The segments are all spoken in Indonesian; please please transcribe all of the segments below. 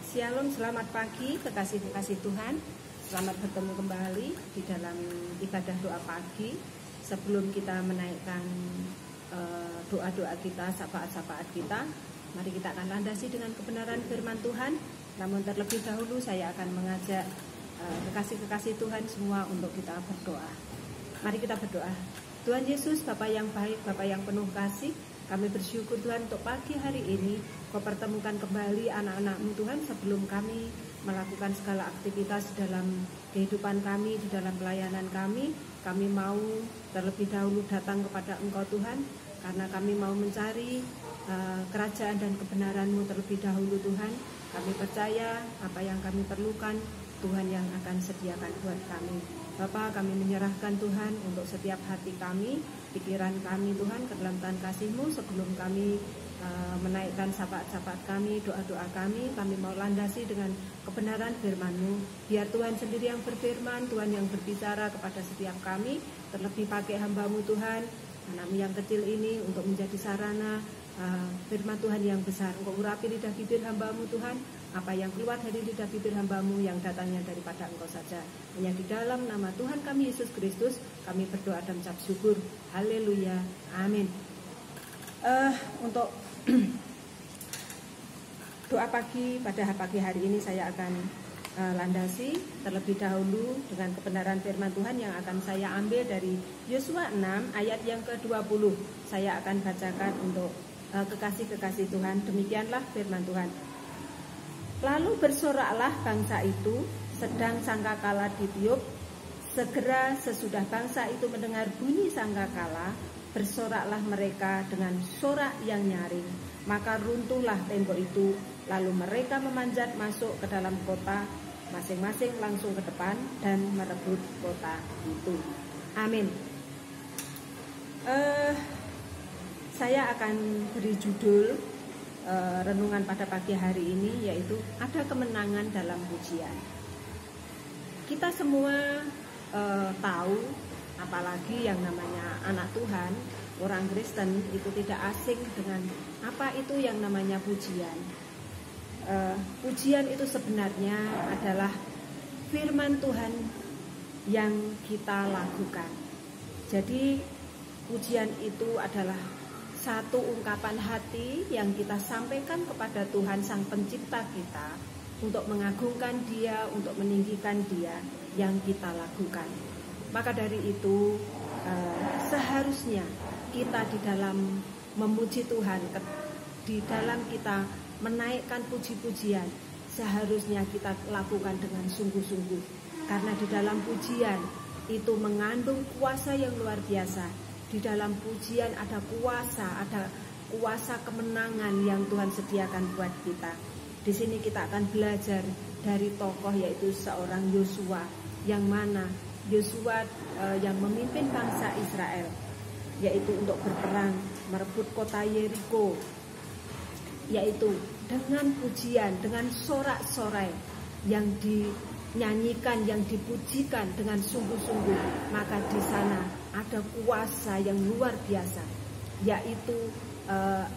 Shalom, selamat pagi kekasih-kekasih Tuhan. Selamat bertemu kembali di dalam ibadah doa pagi. Sebelum kita menaikkan doa-doa kita, syafaat-syafaat kita, mari kita akan landasi dengan kebenaran firman Tuhan. Namun terlebih dahulu saya akan mengajak kekasih-kekasih Tuhan semua untuk kita berdoa. Mari kita berdoa. Tuhan Yesus, Bapa yang baik, Bapa yang penuh kasih, kami bersyukur Tuhan untuk pagi hari ini Kau pertemukan kembali anak-anak-Mu Tuhan sebelum kami melakukan segala aktivitas dalam kehidupan kami, di dalam pelayanan kami. Kami mau terlebih dahulu datang kepada Engkau Tuhan, karena kami mau mencari kerajaan dan kebenaran-Mu terlebih dahulu Tuhan. Kami percaya apa yang kami perlukan Tuhan yang akan sediakan buat kami. Bapa, kami menyerahkan Tuhan untuk setiap hati kami, pikiran kami Tuhan ke dalam tangan kasih-Mu. Sebelum kami menaikkan syafaat-syafaat kami, doa-doa kami mau landasi dengan kebenaran firman-Mu. Biar Tuhan sendiri yang berfirman, Tuhan yang berbicara kepada setiap kami, terlebih pakai hamba-Mu Tuhan, anak-Mu yang kecil ini untuk menjadi sarana firman Tuhan yang besar. Engkau urapi lidah bibir hamba-Mu Tuhan, apa yang keluar dari lidah bibir hamba-Mu yang datangnya daripada Engkau saja. Hanya di dalam nama Tuhan kami Yesus Kristus kami berdoa dan ucap syukur. Haleluya, amin. Untuk doa pagi pada pagi hari ini saya akan landasi terlebih dahulu dengan kebenaran firman Tuhan yang akan saya ambil dari Yosua 6 ayat yang ke-20. Saya akan bacakan untuk kekasih-kekasih Tuhan. Demikianlah firman Tuhan. Lalu bersoraklah bangsa itu, sedang sangkakala ditiup. Segera sesudah bangsa itu mendengar bunyi sangkakala, bersoraklah mereka dengan sorak yang nyaring. Maka runtuhlah tembok itu, lalu mereka memanjat masuk ke dalam kota, masing-masing langsung ke depan dan merebut kota itu. Amin. Saya akan beri judul renungan pada pagi hari ini, yaitu ada kemenangan dalam pujian. Kita semua tahu, apalagi yang namanya anak Tuhan, orang Kristen itu tidak asing dengan apa itu yang namanya pujian. Pujian itu sebenarnya adalah firman Tuhan yang kita lakukan. Jadi pujian itu adalah satu ungkapan hati yang kita sampaikan kepada Tuhan Sang Pencipta kita untuk mengagungkan Dia, untuk meninggikan Dia yang kita lakukan. Maka dari itu seharusnya kita di dalam memuji Tuhan, di dalam kita menaikkan puji-pujian, seharusnya kita lakukan dengan sungguh-sungguh. Karena di dalam pujian itu mengandung kuasa yang luar biasa. Di dalam pujian ada kuasa kemenangan yang Tuhan sediakan buat kita. Di sini kita akan belajar dari tokoh yaitu seorang Yosua, yang mana Yosua yang memimpin bangsa Israel, yaitu untuk berperang merebut kota Yeriko, yaitu dengan pujian, dengan sorak-sorai yang dinyanyikan, yang dipujikan dengan sungguh-sungguh. Maka di sana ada kuasa yang luar biasa, yaitu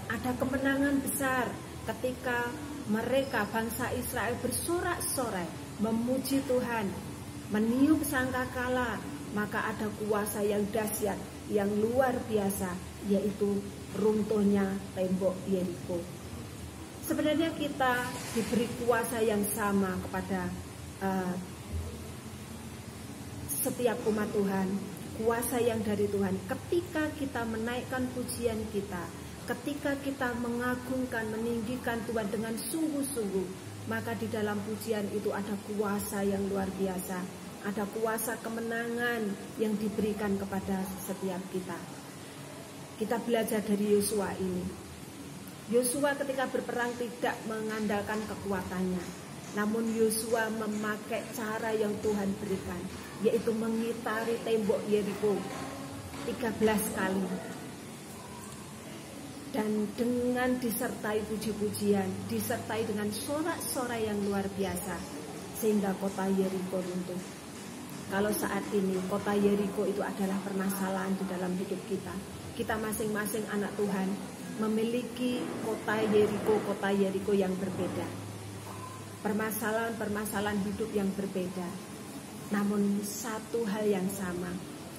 ada kemenangan besar ketika mereka bangsa Israel bersorak-sorai memuji Tuhan, meniup sangkakala. Maka ada kuasa yang dahsyat, yang luar biasa, yaitu runtuhnya tembok Yeriko. Sebenarnya kita diberi kuasa yang sama kepada setiap umat Tuhan, kuasa yang dari Tuhan. Ketika kita menaikkan pujian kita, ketika kita mengagungkan, meninggikan Tuhan dengan sungguh-sungguh, maka di dalam pujian itu ada kuasa yang luar biasa. Ada kuasa kemenangan yang diberikan kepada setiap kita. Kita belajar dari Yosua ini. Yosua ketika berperang tidak mengandalkan kekuatannya, namun Yosua memakai cara yang Tuhan berikan, yaitu mengitari tembok Yeriko 13 kali. Dan dengan disertai puji-pujian, disertai dengan sorak-sorai yang luar biasa, sehingga kota Yeriko runtuh. Kalau saat ini kota Yeriko itu adalah permasalahan di dalam hidup kita. Kita masing-masing anak Tuhan memiliki kota Yeriko yang berbeda. permasalahan-permasalahan hidup yang berbeda. Namun satu hal yang sama,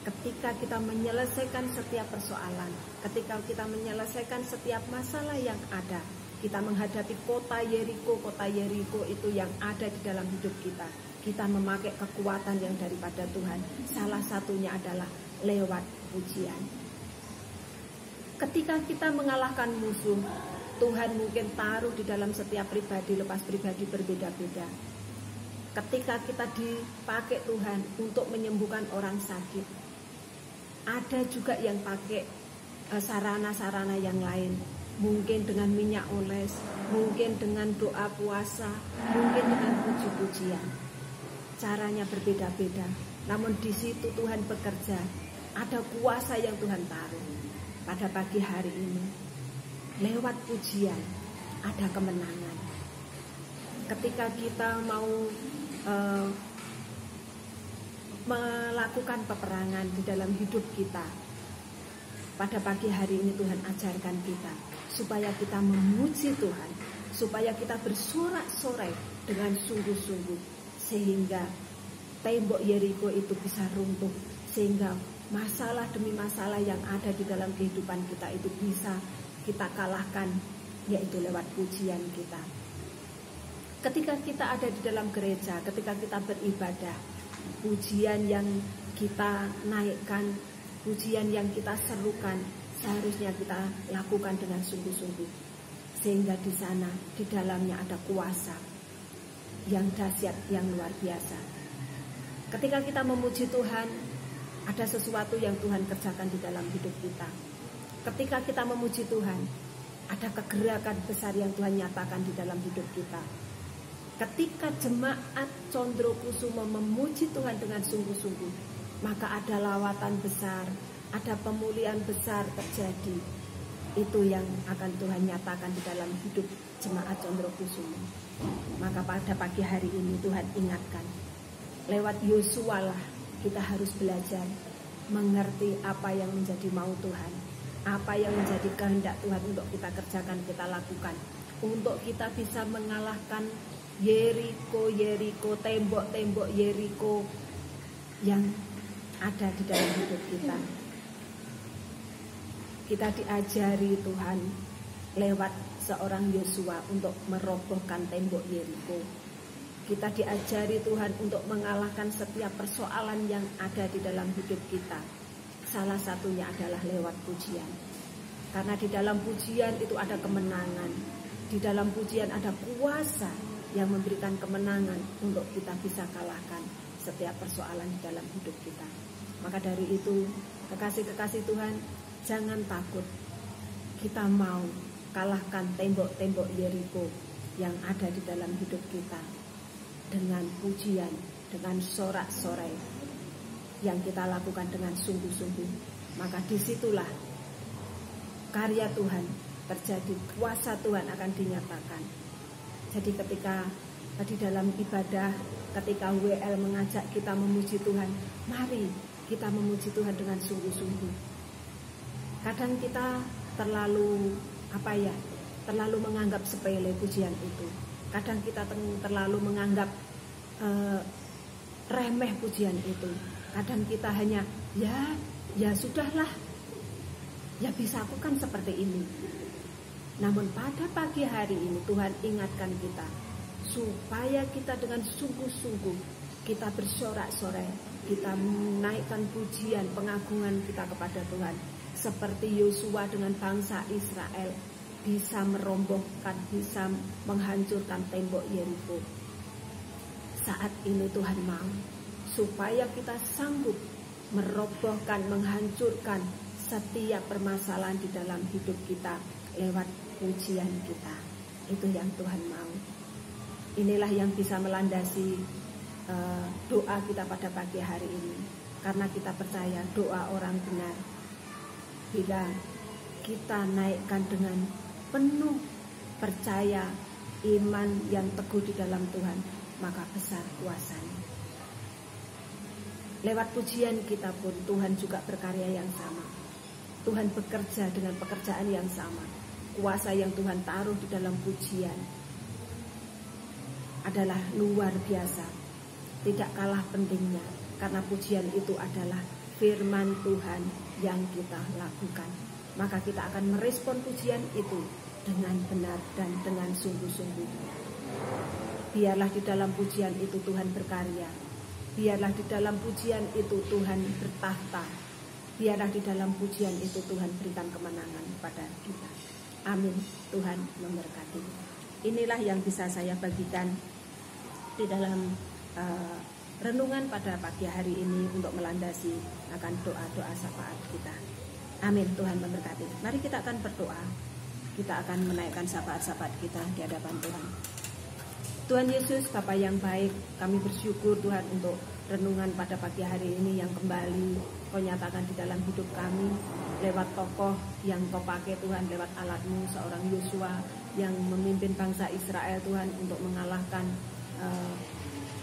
ketika kita menyelesaikan setiap persoalan, ketika kita menyelesaikan setiap masalah yang ada, kita menghadapi kota Yeriko itu yang ada di dalam hidup kita. Kita memakai kekuatan yang daripada Tuhan. Salah satunya adalah lewat pujian. Ketika kita mengalahkan musuh, Tuhan mungkin taruh di dalam setiap pribadi, lepas pribadi berbeda-beda. Ketika kita dipakai Tuhan untuk menyembuhkan orang sakit, ada juga yang pakai sarana-sarana yang lain. Mungkin dengan minyak oles, mungkin dengan doa puasa, mungkin dengan puji-pujian. Caranya berbeda-beda. Namun di situ Tuhan bekerja. Ada kuasa yang Tuhan taruh. Pada pagi hari ini, lewat pujian ada kemenangan. Ketika kita mau melakukan peperangan di dalam hidup kita, pada pagi hari ini Tuhan ajarkan kita supaya kita memuji Tuhan, supaya kita bersorak-sorai dengan sungguh-sungguh, sehingga tembok Yeriko itu bisa runtuh, sehingga masalah demi masalah yang ada di dalam kehidupan kita itu bisa kita kalahkan, yaitu lewat pujian kita. Ketika kita ada di dalam gereja, ketika kita beribadah, pujian yang kita naikkan, pujian yang kita serukan, seharusnya kita lakukan dengan sungguh-sungguh, sehingga di sana, di dalamnya ada kuasa yang dahsyat, yang luar biasa. Ketika kita memuji Tuhan, ada sesuatu yang Tuhan kerjakan di dalam hidup kita. Ketika kita memuji Tuhan, ada kegerakan besar yang Tuhan nyatakan di dalam hidup kita. Ketika jemaat Condrokusumo memuji Tuhan dengan sungguh-sungguh, maka ada lawatan besar, ada pemulihan besar terjadi. Itu yang akan Tuhan nyatakan di dalam hidup jemaat Condrokusumo. Maka pada pagi hari ini Tuhan ingatkan, lewat Yosua lah kita harus belajar mengerti apa yang menjadi mau Tuhan, apa yang menjadi kehendak Tuhan untuk kita kerjakan, kita lakukan, untuk kita bisa mengalahkan Yeriko, tembok-tembok Yeriko yang ada di dalam hidup kita. Kita diajari Tuhan lewat seorang Yosua untuk merobohkan tembok Yeriko. Kita diajari Tuhan untuk mengalahkan setiap persoalan yang ada di dalam hidup kita. Salah satunya adalah lewat pujian. Karena di dalam pujian itu ada kemenangan. Di dalam pujian ada kuasa yang memberikan kemenangan untuk kita bisa kalahkan setiap persoalan di dalam hidup kita. Maka dari itu, kekasih-kekasih Tuhan, jangan takut. Kita mau kalahkan tembok-tembok Yeriko yang ada di dalam hidup kita dengan pujian, dengan sorak-sorai yang kita lakukan dengan sungguh-sungguh. Maka disitulah karya Tuhan terjadi, kuasa Tuhan akan dinyatakan. Jadi ketika di dalam ibadah, ketika WL mengajak kita memuji Tuhan, mari kita memuji Tuhan dengan sungguh-sungguh. Kadang kita terlalu terlalu menganggap sepele pujian itu. Kadang kita terlalu menganggap remeh pujian itu. Kadang kita hanya ya sudahlah, ya bisa aku kan seperti ini. Namun pada pagi hari ini Tuhan ingatkan kita supaya kita dengan sungguh-sungguh kita bersorak-sorai, kita menaikkan pujian, pengagungan kita kepada Tuhan, seperti Yosua dengan bangsa Israel bisa merobohkan, bisa menghancurkan tembok Yeriko. Saat ini Tuhan mau supaya kita sanggup merobohkan, menghancurkan setiap permasalahan di dalam hidup kita lewat pujian kita. Itu yang Tuhan mau. Inilah yang bisa melandasi doa kita pada pagi hari ini. Karena kita percaya doa orang benar, bila kita naikkan dengan penuh percaya, iman yang teguh di dalam Tuhan, maka besar kuasanya. Lewat pujian kita pun Tuhan juga berkarya yang sama. Tuhan bekerja dengan pekerjaan yang sama. Kuasa yang Tuhan taruh di dalam pujian adalah luar biasa, tidak kalah pentingnya, karena pujian itu adalah firman Tuhan yang kita lakukan. Maka kita akan merespon pujian itu dengan benar dan dengan sungguh-sungguh. Biarlah di dalam pujian itu Tuhan berkarya. Biarlah di dalam pujian itu Tuhan bertahta. Biarlah di dalam pujian itu Tuhan berikan kemenangan kepada kita. Amin. Tuhan memberkati. Inilah yang bisa saya bagikan di dalam renungan pada pagi hari ini untuk melandasi akan doa-doa syafaat kita. Amin. Tuhan memberkati. Mari kita akan berdoa. Kita akan menaikkan syafaat-syafaat kita di hadapan Tuhan. Tuhan Yesus, Bapa yang baik, kami bersyukur Tuhan untuk renungan pada pagi hari ini yang kembali Kau nyatakan di dalam hidup kami lewat tokoh yang Kau pakai Tuhan, lewat alat-Mu seorang Yosua yang memimpin bangsa Israel Tuhan untuk mengalahkan,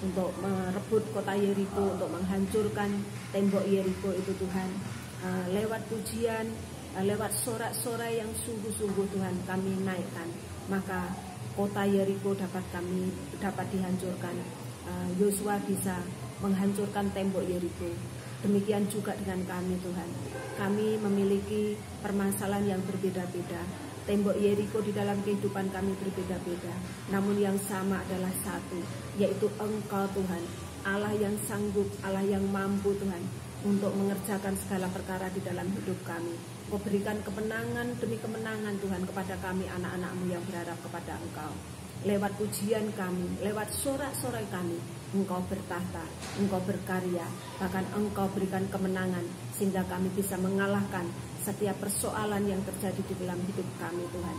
untuk merebut kota Yeriko, untuk menghancurkan tembok Yeriko itu Tuhan. Lewat pujian, lewat sorak-sorai yang sungguh-sungguh Tuhan kami naikkan, maka kota Yeriko dapat dihancurkan. Yosua bisa menghancurkan tembok Yeriko. Demikian juga dengan kami Tuhan. Kami memiliki permasalahan yang berbeda-beda. Tembok Yeriko di dalam kehidupan kami berbeda-beda. Namun yang sama adalah satu, yaitu Engkau Tuhan, Allah yang sanggup, Allah yang mampu Tuhan, untuk mengerjakan segala perkara di dalam hidup kami. Kau berikan kemenangan demi kemenangan Tuhan kepada kami anak-anak-Mu yang berharap kepada Engkau. Lewat pujian kami, lewat sorak-sorai kami, Engkau bertahta, Engkau berkarya, bahkan Engkau berikan kemenangan sehingga kami bisa mengalahkan setiap persoalan yang terjadi di dalam hidup kami Tuhan.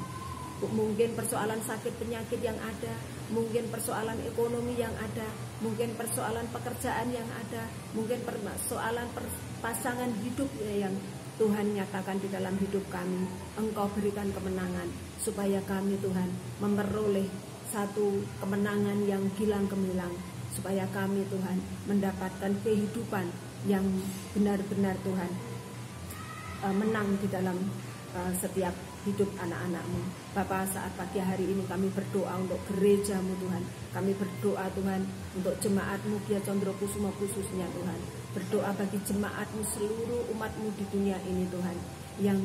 Mungkin persoalan sakit penyakit yang ada, mungkin persoalan ekonomi yang ada, mungkin persoalan pekerjaan yang ada, mungkin persoalan pasangan hidup yang Tuhan nyatakan di dalam hidup kami. Engkau berikan kemenangan supaya kami Tuhan memperoleh satu kemenangan yang gilang gemilang, supaya kami Tuhan mendapatkan kehidupan yang benar-benar Tuhan menang di dalam setiap hidup anak-anak-Mu. Bapa, saat pagi hari ini kami berdoa untuk gereja-Mu Tuhan. Kami berdoa Tuhan untuk jemaat-Mu Gia Condro Kusumo khususnya Tuhan. Berdoa bagi jemaat-Mu, seluruh umat-Mu di dunia ini Tuhan, yang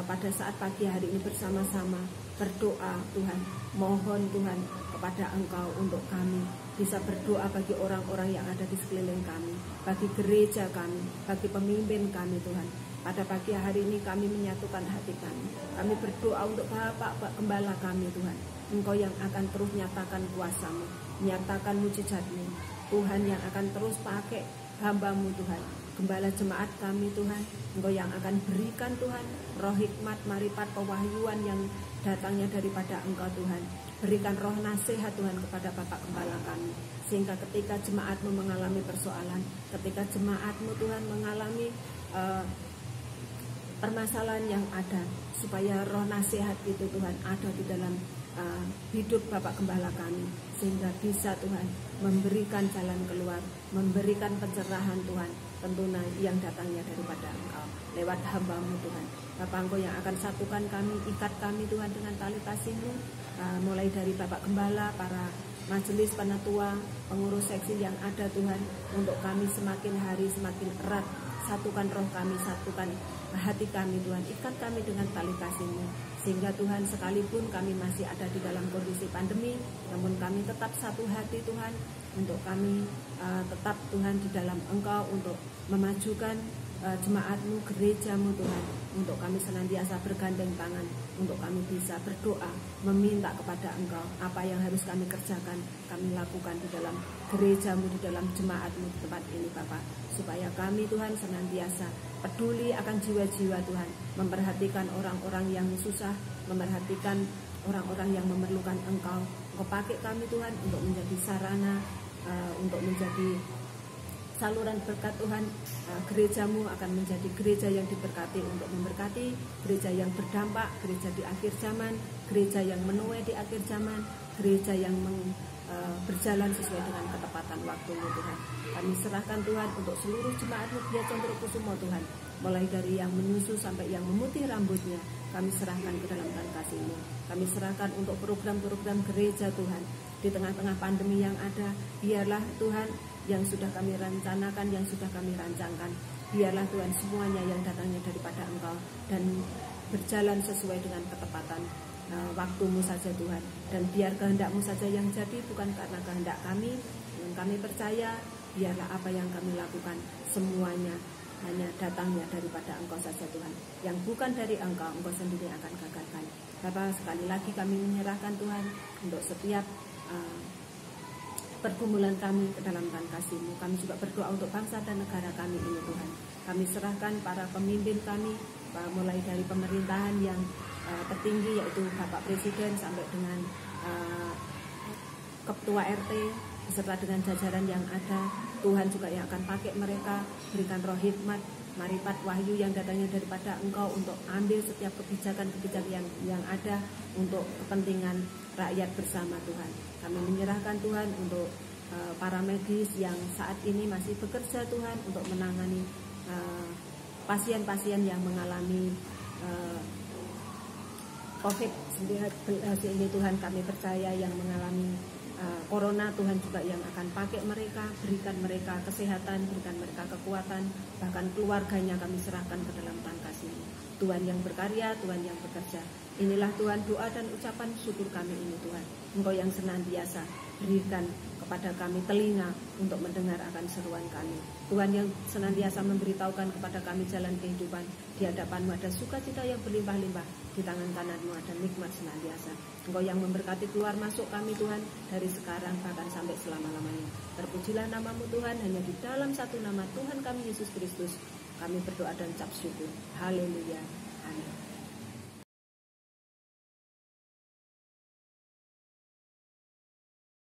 pada saat pagi hari ini bersama-sama berdoa Tuhan. Mohon Tuhan kepada Engkau untuk kami bisa berdoa bagi orang-orang yang ada di sekeliling kami, bagi gereja kami, bagi pemimpin kami Tuhan. Pada pagi hari ini kami menyatukan hati kami. Kami berdoa untuk Bapak Gembala kami Tuhan. Engkau yang akan terus nyatakan kuasa-Mu, nyatakan mujizat-Mu. Tuhan yang akan terus pakai hamba-Mu Tuhan. Gembala jemaat kami Tuhan, Engkau yang akan berikan Tuhan roh hikmat, marifat, pewahyuan yang datangnya daripada Engkau Tuhan. Berikan roh nasihat Tuhan kepada Bapak Gembala kami, sehingga ketika jemaat-Mu mengalami persoalan, ketika jemaat-Mu Tuhan mengalami permasalahan yang ada, supaya roh nasihat itu Tuhan ada di dalam hidup Bapak Gembala kami, sehingga bisa Tuhan memberikan jalan keluar, memberikan pencerahan Tuhan, tentunya yang datangnya daripada Engkau lewat hamba-Mu Tuhan. Bapak, Engkau yang akan satukan kami, ikat kami Tuhan dengan tali kasih-Mu, mulai dari Bapak Gembala, para majelis penatua, pengurus seksi yang ada Tuhan, untuk kami semakin hari semakin erat. Satukan roh kami, satukan hati kami Tuhan, ikat kami dengan tali kasih-Mu, sehingga Tuhan sekalipun kami masih ada di dalam kondisi pandemi, namun kami tetap satu hati Tuhan, untuk kami tetap Tuhan di dalam Engkau, untuk memajukan jemaat-Mu, gereja-Mu Tuhan, untuk kami senantiasa bergandeng tangan, untuk kami bisa berdoa, meminta kepada Engkau apa yang harus kami kerjakan, kami lakukan di dalam gereja-Mu, di dalam jemaat-Mu di tempat ini Bapak, supaya kami Tuhan senantiasa peduli akan jiwa-jiwa Tuhan, memperhatikan orang-orang yang susah, memperhatikan orang-orang yang memerlukan Engkau. Engkau pakai kami Tuhan untuk menjadi sarana, untuk menjadi saluran berkat Tuhan. Gereja-Mu akan menjadi gereja yang diberkati, untuk memberkati gereja yang berdampak, gereja di akhir zaman, gereja yang menuai di akhir zaman, gereja yang berjalan sesuai dengan ketepatan waktu-Mu Tuhan. Kami serahkan Tuhan untuk seluruh jemaat-Mu Gia Condro Kusumo Tuhan, mulai dari yang menyusu sampai yang memutih rambutnya, kami serahkan ke dalam tangan kasih-Mu. Kami serahkan untuk program-program gereja Tuhan, di tengah-tengah pandemi yang ada. Biarlah Tuhan yang sudah kami rencanakan, yang sudah kami rancangkan, biarlah Tuhan semuanya yang datangnya daripada Engkau dan berjalan sesuai dengan ketepatan waktumu saja Tuhan. Dan biar kehendak-Mu saja yang jadi, bukan karena kehendak kami. Dengan kami percaya, biarlah apa yang kami lakukan semuanya hanya datangnya daripada Engkau saja Tuhan. Yang bukan dari Engkau, Engkau sendiri akan gagalkan. Bapa, sekali lagi kami menyerahkan Tuhan untuk setiap pergumulan kami ke dalam tangan kasih-Mu. Kami juga berdoa untuk bangsa dan negara kami ini Tuhan. Kami serahkan para pemimpin kami, mulai dari pemerintahan yang tertinggi, yaitu Bapak Presiden sampai dengan Ketua RT beserta dengan jajaran yang ada. Tuhan juga yang akan pakai mereka, berikan roh hikmat, maripat wahyu yang datangnya daripada Engkau untuk ambil setiap kebijakan-kebijakan yang ada untuk kepentingan rakyat bersama Tuhan. Kami menyerahkan Tuhan untuk para medis yang saat ini masih bekerja Tuhan untuk menangani pasien-pasien yang mengalami COVID-19 ini Tuhan. Kami percaya yang mengalami Corona, Tuhan juga yang akan pakai mereka, berikan mereka kesehatan, berikan mereka kekuatan, bahkan keluarganya kami serahkan ke dalam tangan kasih-Mu. Tuhan yang berkarya, Tuhan yang bekerja. Inilah Tuhan doa dan ucapan syukur kami ini Tuhan. Engkau yang senantiasa berikan kepada kami telinga untuk mendengar akan seruan kami. Tuhan yang senantiasa memberitahukan kepada kami jalan kehidupan. Di hadapan-Mu ada sukacita yang berlimpah-limpah, di tangan kanan-Mu ada nikmat senantiasa. Engkau yang memberkati keluar masuk kami Tuhan, dari sekarang bahkan sampai selama-lamanya. Terpujilah nama-Mu Tuhan, hanya di dalam satu nama Tuhan kami Yesus Kristus kami berdoa dan ucap syukur. Haleluya. Amin.